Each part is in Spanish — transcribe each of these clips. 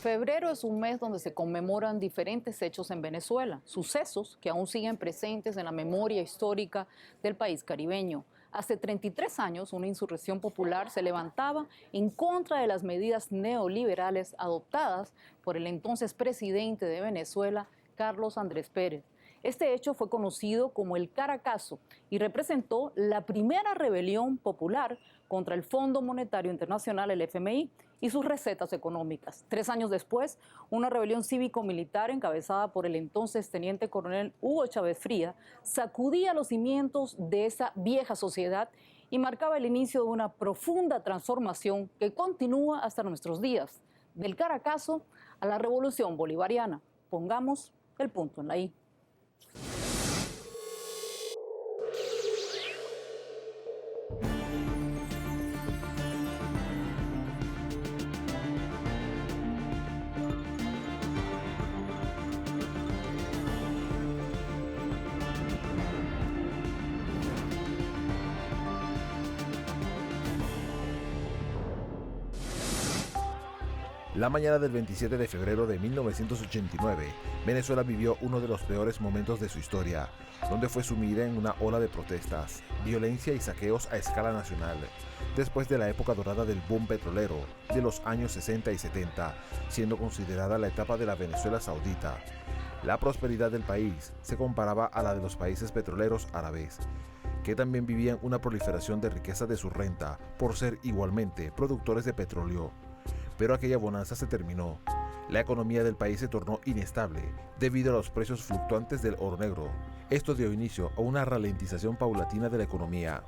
Febrero es un mes donde se conmemoran diferentes hechos en Venezuela, sucesos que aún siguen presentes en la memoria histórica del país caribeño. Hace 33 años, una insurrección popular se levantaba en contra de las medidas neoliberales adoptadas por el entonces presidente de Venezuela, Carlos Andrés Pérez. Este hecho fue conocido como el Caracazo y representó la primera rebelión popular contra el Fondo Monetario Internacional, el FMI, y sus recetas económicas. 3 años después, una rebelión cívico-militar encabezada por el entonces teniente coronel Hugo Chávez Frías sacudía los cimientos de esa vieja sociedad y marcaba el inicio de una profunda transformación que continúa hasta nuestros días. Del Caracazo a la Revolución Bolivariana. Pongamos el punto en la I. La mañana del 27 de febrero de 1989, Venezuela vivió uno de los peores momentos de su historia, donde fue sumida en una ola de protestas, violencia y saqueos a escala nacional, después de la época dorada del boom petrolero de los años 60 y 70, siendo considerada la etapa de la Venezuela saudita. La prosperidad del país se comparaba a la de los países petroleros árabes, que también vivían una proliferación de riqueza de su renta por ser igualmente productores de petróleo. Pero aquella bonanza se terminó. La economía del país se tornó inestable debido a los precios fluctuantes del oro negro. Esto dio inicio a una ralentización paulatina de la economía.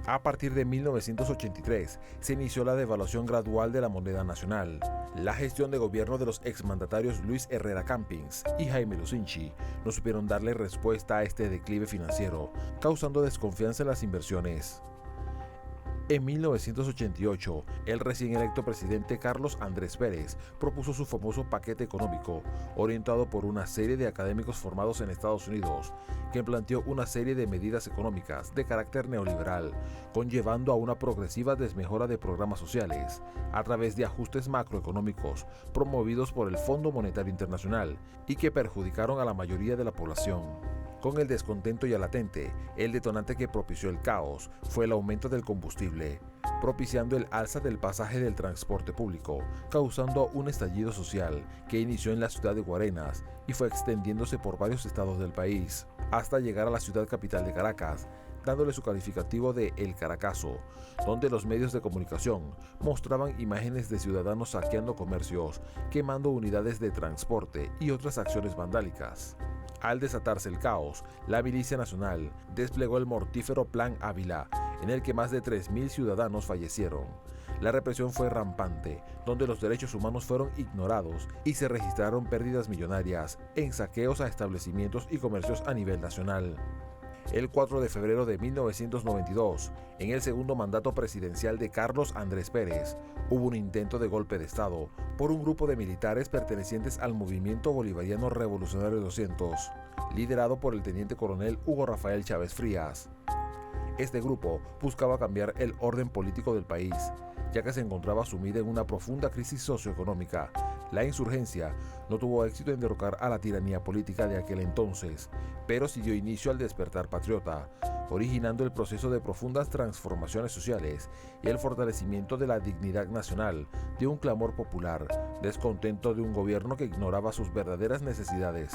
A partir de 1983 se inició la devaluación gradual de la moneda nacional. La gestión de gobierno de los exmandatarios Luis Herrera Campins y Jaime Lucinchi no supieron darle respuesta a este declive financiero, causando desconfianza en las inversiones. En 1988, el recién electo presidente Carlos Andrés Pérez propuso su famoso paquete económico, orientado por una serie de académicos formados en Estados Unidos, que planteó una serie de medidas económicas de carácter neoliberal, conllevando a una progresiva desmejora de programas sociales, a través de ajustes macroeconómicos promovidos por el Fondo Monetario Internacional y que perjudicaron a la mayoría de la población. Con el descontento ya latente, el detonante que propició el caos fue el aumento del combustible, propiciando el alza del pasaje del transporte público, causando un estallido social que inició en la ciudad de Guarenas y fue extendiéndose por varios estados del país, hasta llegar a la ciudad capital de Caracas, dándole su calificativo de El Caracazo, donde los medios de comunicación mostraban imágenes de ciudadanos saqueando comercios, quemando unidades de transporte y otras acciones vandálicas. Al desatarse el caos, la Milicia Nacional desplegó el mortífero Plan Ávila, en el que más de 3.000 ciudadanos fallecieron. La represión fue rampante, donde los derechos humanos fueron ignorados y se registraron pérdidas millonarias en saqueos a establecimientos y comercios a nivel nacional. El 4 de febrero de 1992, en el segundo mandato presidencial de Carlos Andrés Pérez, hubo un intento de golpe de Estado por un grupo de militares pertenecientes al Movimiento Bolivariano Revolucionario 200, liderado por el teniente coronel Hugo Rafael Chávez Frías. Este grupo buscaba cambiar el orden político del país, ya que se encontraba sumida en una profunda crisis socioeconómica. La insurgencia no tuvo éxito en derrocar a la tiranía política de aquel entonces, pero sí dio inicio al despertar patriota, originando el proceso de profundas transformaciones sociales y el fortalecimiento de la dignidad nacional, de un clamor popular, descontento de un gobierno que ignoraba sus verdaderas necesidades.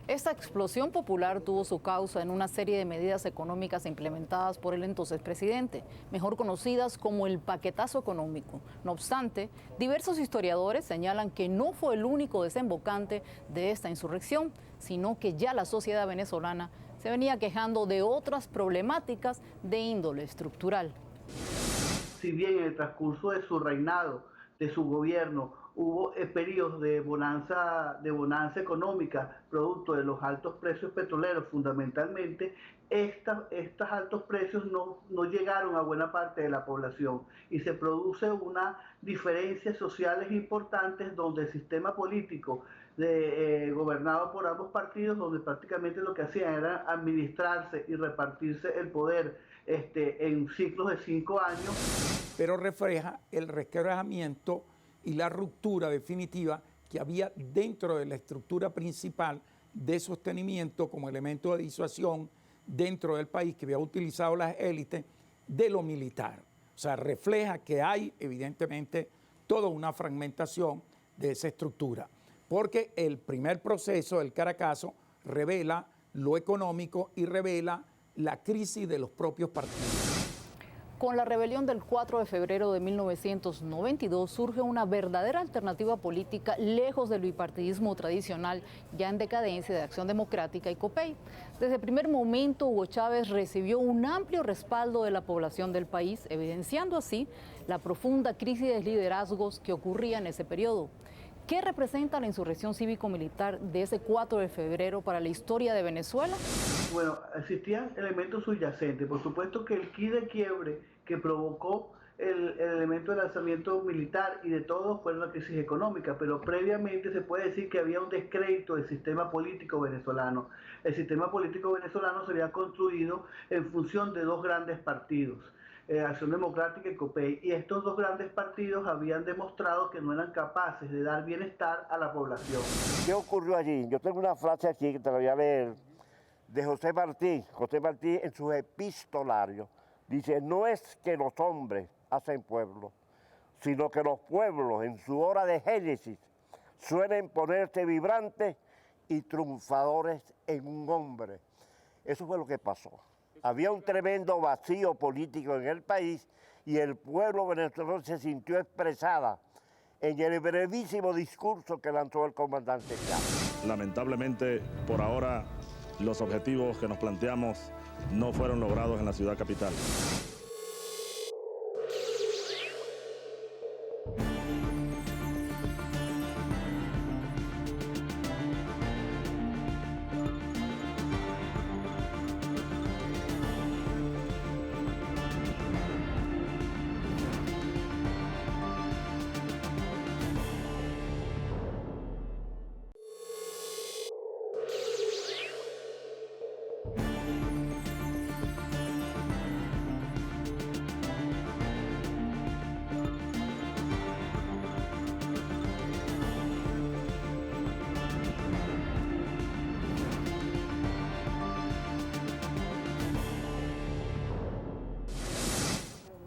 Esta explosión popular tuvo su causa en una serie de medidas económicas implementadas por el entonces presidente, mejor conocidas como el paquetazo económico. No obstante, diversos historiadores señalan que no fue el único desembocante de esta insurrección, sino que ya la sociedad venezolana se venía quejando de otras problemáticas de índole estructural. Si bien en el transcurso de su reinado, de su gobierno, hubo periodos de bonanza económica, producto de los altos precios petroleros fundamentalmente, estos altos precios no llegaron a buena parte de la población y se produce una diferencias sociales importantes donde el sistema político gobernado por ambos partidos, donde prácticamente lo que hacían era administrarse y repartirse el poder en ciclos de 5 años. Pero refleja el resquebrajamiento y la ruptura definitiva que había dentro de la estructura principal de sostenimiento como elemento de disuasión dentro del país que había utilizado las élites de lo militar. O sea, refleja que hay evidentemente toda una fragmentación de esa estructura, porque el primer proceso del Caracazo revela lo económico y revela la crisis de los propios partidos. Con la rebelión del 4 de febrero de 1992 surge una verdadera alternativa política lejos del bipartidismo tradicional, ya en decadencia de Acción Democrática y COPEI. Desde el primer momento, Hugo Chávez recibió un amplio respaldo de la población del país, evidenciando así la profunda crisis de liderazgos que ocurría en ese periodo. ¿Qué representa la insurrección cívico-militar de ese 4 de febrero para la historia de Venezuela? Bueno, existían elementos subyacentes. Por supuesto que el quid de quiebre que provocó el elemento de lanzamiento militar y de todo fue la crisis económica, pero previamente se puede decir que había un descrédito del sistema político venezolano. El sistema político venezolano se había construido en función de dos grandes partidos, Acción Democrática y COPEI, y estos dos grandes partidos habían demostrado que no eran capaces de dar bienestar a la población. ¿Qué ocurrió allí? Yo tengo una frase aquí que te la voy a leer, de José Martí. José Martí en sus epistolarios dice: no es que los hombres hacen pueblos, sino que los pueblos en su hora de génesis suelen ponerse vibrantes y triunfadores en un hombre. Eso fue lo que pasó. Había un tremendo vacío político en el país y el pueblo venezolano se sintió expresada en el brevísimo discurso que lanzó el comandante Chávez. Lamentablemente, por ahora, los objetivos que nos planteamos no fueron logrados en la ciudad capital.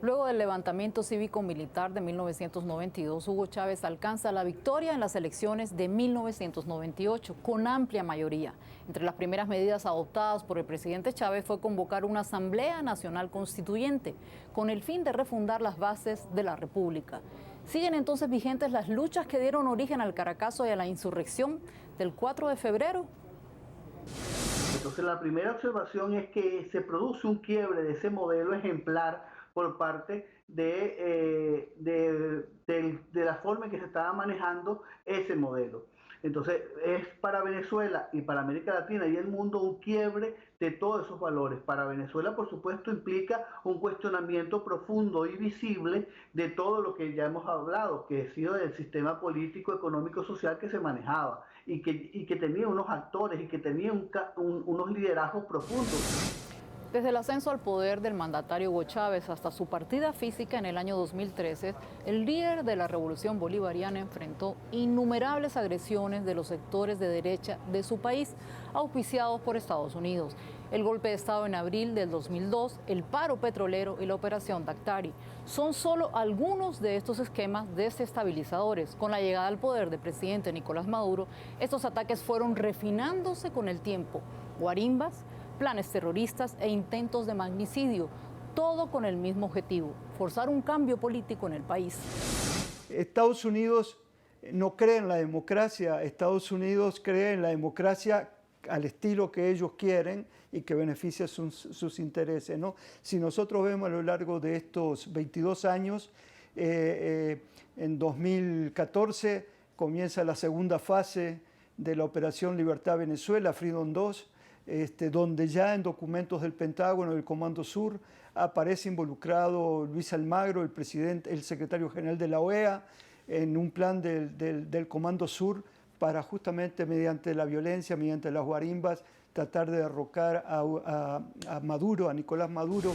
Luego del levantamiento cívico-militar de 1992, Hugo Chávez alcanza la victoria en las elecciones de 1998 con amplia mayoría. Entre las primeras medidas adoptadas por el presidente Chávez fue convocar una Asamblea Nacional Constituyente con el fin de refundar las bases de la República. ¿Siguen entonces vigentes las luchas que dieron origen al Caracazo y a la insurrección del 4 de febrero? Entonces la primera observación es que se produce un quiebre de ese modelo ejemplar por parte de la forma en que se estaba manejando ese modelo. Entonces es para Venezuela y para América Latina y el mundo un quiebre de todos esos valores. Para Venezuela, por supuesto, implica un cuestionamiento profundo y visible de todo lo que ya hemos hablado, que ha sido del sistema político, económico, social que se manejaba y que tenía unos actores y que tenía unos liderazgos profundos. Desde el ascenso al poder del mandatario Hugo Chávez hasta su partida física en el año 2013, el líder de la revolución bolivariana enfrentó innumerables agresiones de los sectores de derecha de su país, auspiciados por Estados Unidos. El golpe de Estado en abril del 2002, el paro petrolero y la operación Dactari son solo algunos de estos esquemas desestabilizadores. Con la llegada al poder del presidente Nicolás Maduro, estos ataques fueron refinándose con el tiempo. Guarimbas, planes terroristas e intentos de magnicidio, todo con el mismo objetivo, forzar un cambio político en el país. Estados Unidos no cree en la democracia, Estados Unidos cree en la democracia al estilo que ellos quieren y que beneficia sus intereses, ¿no? Si nosotros vemos a lo largo de estos 22 años, en 2014 comienza la segunda fase de la Operación Libertad Venezuela, Freedom 2, donde ya en documentos del Pentágono, del Comando Sur, aparece involucrado Luis Almagro, el secretario general de la OEA, en un plan del Comando Sur para justamente mediante la violencia, mediante las guarimbas, tratar de derrocar a Maduro, a Nicolás Maduro.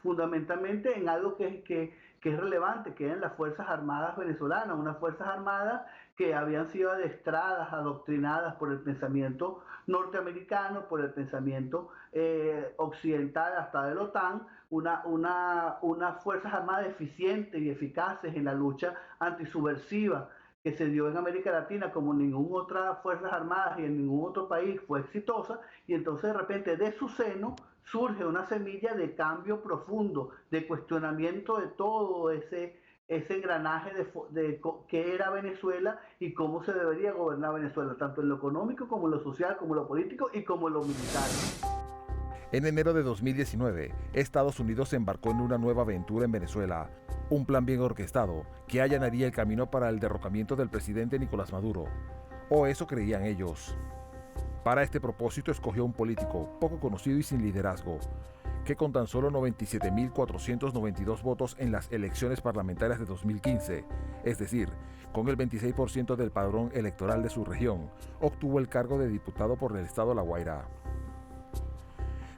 Fundamentalmente en algo que es relevante, que eran las Fuerzas Armadas venezolanas, unas Fuerzas Armadas que habían sido adestradas, adoctrinadas por el pensamiento norteamericano, por el pensamiento occidental hasta de la OTAN, unas Fuerzas Armadas eficientes y eficaces en la lucha antisubversiva que se dio en América Latina como ninguna otra Fuerzas Armadas y en ningún otro país fue exitosa, y entonces de repente de su seno surge una semilla de cambio profundo, de cuestionamiento de todo ese engranaje de qué era Venezuela y cómo se debería gobernar Venezuela, tanto en lo económico como en lo social, como en lo político y como en lo militar. En enero de 2019, Estados Unidos se embarcó en una nueva aventura en Venezuela, un plan bien orquestado que allanaría el camino para el derrocamiento del presidente Nicolás Maduro, o eso creían ellos. Para este propósito escogió un político poco conocido y sin liderazgo, que con tan solo 97.492 votos en las elecciones parlamentarias de 2015, es decir, con el 26% del padrón electoral de su región, obtuvo el cargo de diputado por el estado La Guaira.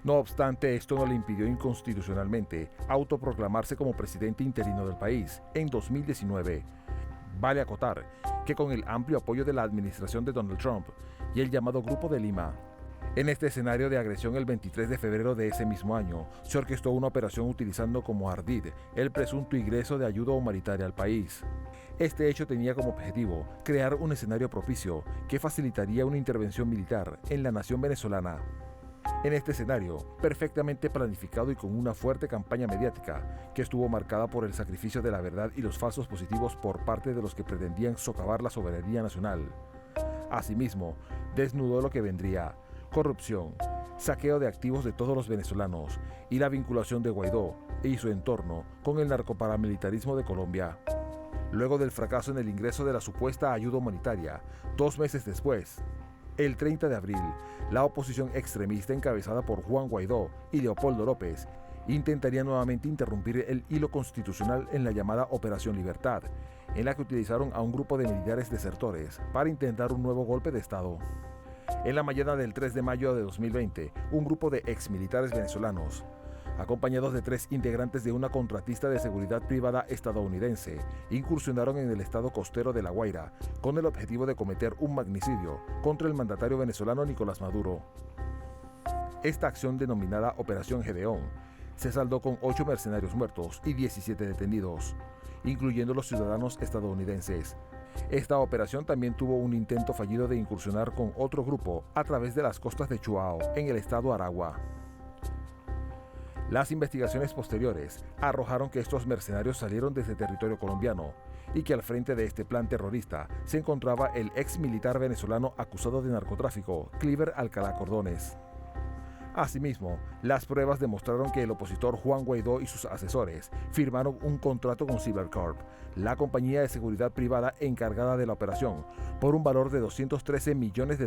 No obstante, esto no le impidió inconstitucionalmente autoproclamarse como presidente interino del país en 2019. Vale acotar que con el amplio apoyo de la administración de Donald Trump y el llamado Grupo de Lima. En este escenario de agresión, el 23 de febrero de ese mismo año, se orquestó una operación utilizando como ardid el presunto ingreso de ayuda humanitaria al país. Este hecho tenía como objetivo crear un escenario propicio que facilitaría una intervención militar en la nación venezolana. En este escenario, perfectamente planificado y con una fuerte campaña mediática, que estuvo marcada por el sacrificio de la verdad y los falsos positivos por parte de los que pretendían socavar la soberanía nacional. Asimismo, desnudó lo que vendría: corrupción, saqueo de activos de todos los venezolanos y la vinculación de Guaidó y su entorno con el narcoparamilitarismo de Colombia. Luego del fracaso en el ingreso de la supuesta ayuda humanitaria, 2 meses después, el 30 de abril, la oposición extremista encabezada por Juan Guaidó y Leopoldo López intentaría nuevamente interrumpir el hilo constitucional en la llamada Operación Libertad, en la que utilizaron a un grupo de militares desertores para intentar un nuevo golpe de Estado. En la mañana del 3 de mayo de 2020, un grupo de exmilitares venezolanos, acompañados de 3 integrantes de una contratista de seguridad privada estadounidense, incursionaron en el estado costero de La Guaira con el objetivo de cometer un magnicidio contra el mandatario venezolano Nicolás Maduro. Esta acción, denominada Operación Gedeón, se saldó con 8 mercenarios muertos y 17 detenidos, incluyendo los ciudadanos estadounidenses. Esta operación también tuvo un intento fallido de incursionar con otro grupo a través de las costas de Chuao, en el estado Aragua. Las investigaciones posteriores arrojaron que estos mercenarios salieron desde territorio colombiano y que al frente de este plan terrorista se encontraba el ex militar venezolano acusado de narcotráfico, Cliver Alcalá Cordones. Asimismo, las pruebas demostraron que el opositor Juan Guaidó y sus asesores firmaron un contrato con Cybercorp, la compañía de seguridad privada encargada de la operación, por un valor de $213 millones.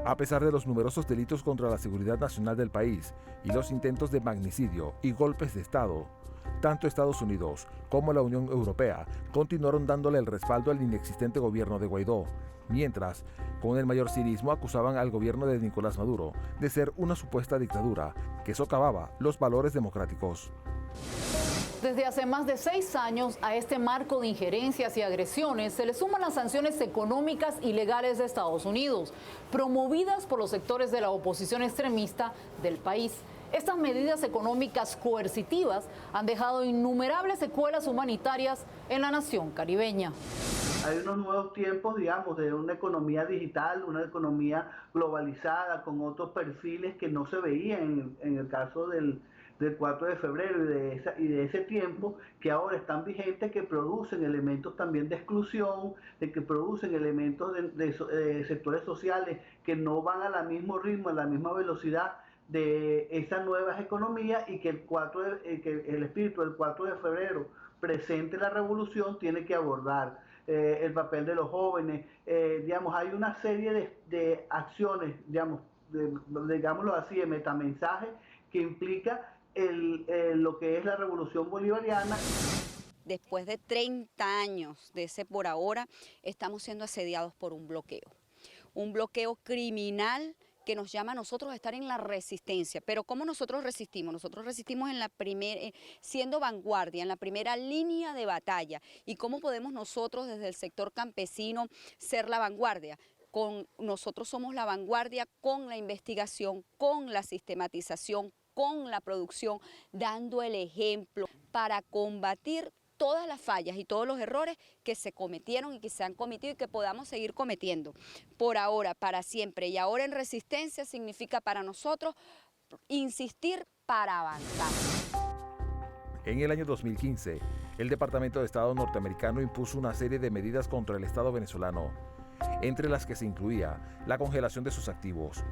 A pesar de los numerosos delitos contra la seguridad nacional del país y los intentos de magnicidio y golpes de Estado, tanto Estados Unidos como la Unión Europea continuaron dándole el respaldo al inexistente gobierno de Guaidó, mientras, con el mayor cinismo, acusaban al gobierno de Nicolás Maduro de ser una supuesta dictadura que socavaba los valores democráticos. Desde hace más de 6 años a este marco de injerencias y agresiones se le suman las sanciones económicas y legales de Estados Unidos, promovidas por los sectores de la oposición extremista del país. Estas medidas económicas coercitivas han dejado innumerables secuelas humanitarias en la nación caribeña. Hay unos nuevos tiempos, digamos, de una economía digital, una economía globalizada, con otros perfiles que no se veían en el caso del 4 de febrero y de ese tiempo, que ahora están vigentes, que producen elementos también de exclusión, de que producen elementos de sectores sociales que no van al mismo ritmo, a la misma velocidad de esas nuevas economías, y que el espíritu del 4 de febrero presente la revolución tiene que abordar. El papel de los jóvenes, digamos, hay una serie de acciones, digamos, digámoslo así, de metamensaje que implica lo que es la revolución bolivariana. después de 30 años de ese por ahora, estamos siendo asediados por un bloqueo criminal que nos llama a nosotros a estar en la resistencia. Pero ¿cómo nosotros resistimos? Nosotros resistimos siendo vanguardia, en la primera línea de batalla. ¿Y cómo podemos nosotros desde el sector campesino ser la vanguardia? Nosotros somos la vanguardia con la investigación, con la sistematización, con la producción, dando el ejemplo para combatir todas las fallas y todos los errores que se cometieron y que se han cometido y que podamos seguir cometiendo. Por ahora, para siempre. Y ahora en resistencia significa para nosotros insistir para avanzar. En el año 2015, el Departamento de Estado norteamericano impuso una serie de medidas contra el Estado venezolano, entre las que se incluía la congelación de sus activos.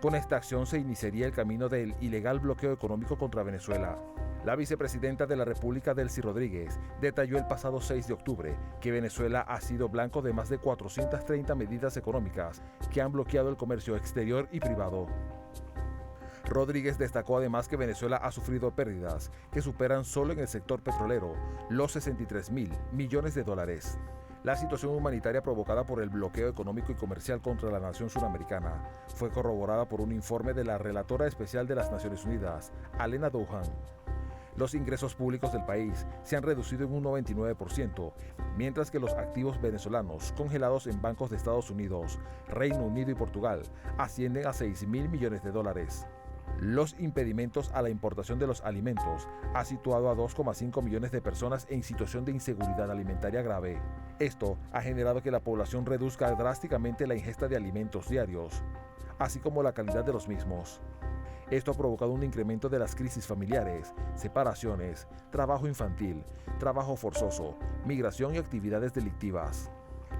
Con esta acción se iniciaría el camino del ilegal bloqueo económico contra Venezuela. La vicepresidenta de la República, Delcy Rodríguez, detalló el pasado 6 de octubre que Venezuela ha sido blanco de más de 430 medidas económicas que han bloqueado el comercio exterior y privado. Rodríguez destacó además que Venezuela ha sufrido pérdidas que superan solo en el sector petrolero los $63.000 millones. La situación humanitaria provocada por el bloqueo económico y comercial contra la nación suramericana fue corroborada por un informe de la relatora especial de las Naciones Unidas, Alena Douhan. Los ingresos públicos del país se han reducido en un 99%, mientras que los activos venezolanos congelados en bancos de Estados Unidos, Reino Unido y Portugal ascienden a $6.000 millones. Los impedimentos a la importación de los alimentos ha situado a 2,5 millones de personas en situación de inseguridad alimentaria grave. Esto ha generado que la población reduzca drásticamente la ingesta de alimentos diarios, así como la calidad de los mismos. Esto ha provocado un incremento de las crisis familiares, separaciones, trabajo infantil, trabajo forzoso, migración y actividades delictivas.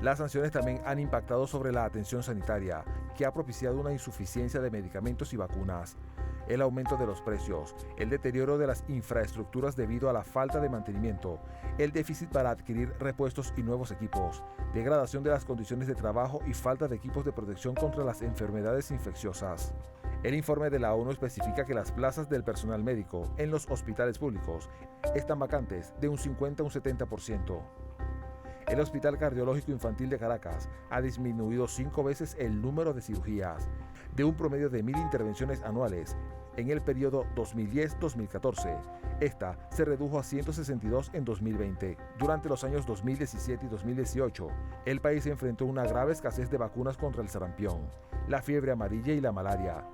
Las sanciones también han impactado sobre la atención sanitaria, que ha propiciado una insuficiencia de medicamentos y vacunas, el aumento de los precios, el deterioro de las infraestructuras debido a la falta de mantenimiento, el déficit para adquirir repuestos y nuevos equipos, degradación de las condiciones de trabajo y falta de equipos de protección contra las enfermedades infecciosas. El informe de la ONU especifica que las plazas del personal médico en los hospitales públicos están vacantes de un 50 a un 70%. El Hospital Cardiológico Infantil de Caracas ha disminuido 5 veces el número de cirugías, de un promedio de 1.000 intervenciones anuales en el periodo 2010-2014. Esta se redujo a 162 en 2020. Durante los años 2017 y 2018, el país enfrentó una grave escasez de vacunas contra el sarampión, la fiebre amarilla y la malaria,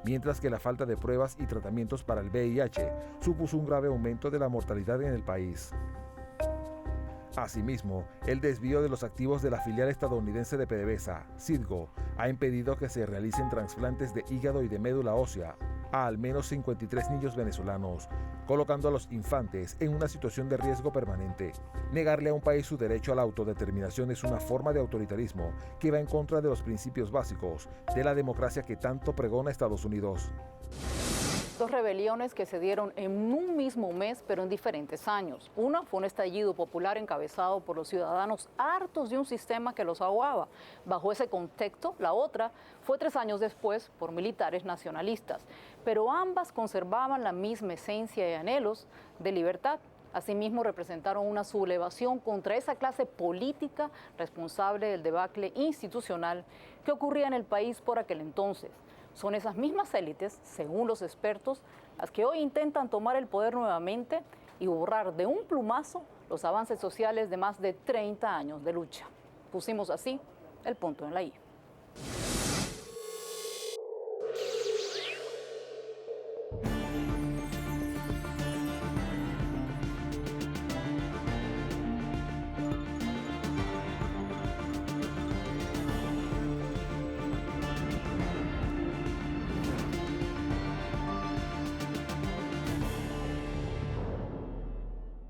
mientras que la falta de pruebas y tratamientos para el VIH supuso un grave aumento de la mortalidad en el país. Asimismo, el desvío de los activos de la filial estadounidense de PDVSA, Citgo, ha impedido que se realicen trasplantes de hígado y de médula ósea a al menos 53 niños venezolanos, colocando a los infantes en una situación de riesgo permanente. Negarle a un país su derecho a la autodeterminación es una forma de autoritarismo que va en contra de los principios básicos de la democracia que tanto pregona Estados Unidos. Dos rebeliones que se dieron en un mismo mes, pero en diferentes años. Una fue un estallido popular encabezado por los ciudadanos hartos de un sistema que los ahogaba. Bajo ese contexto, la otra fue 3 años después por militares nacionalistas. Pero ambas conservaban la misma esencia y anhelos de libertad. Asimismo, representaron una sublevación contra esa clase política responsable del debacle institucional que ocurría en el país por aquel entonces. Son esas mismas élites, según los expertos, las que hoy intentan tomar el poder nuevamente y borrar de un plumazo los avances sociales de más de 30 años de lucha. Pusimos así el punto en la I.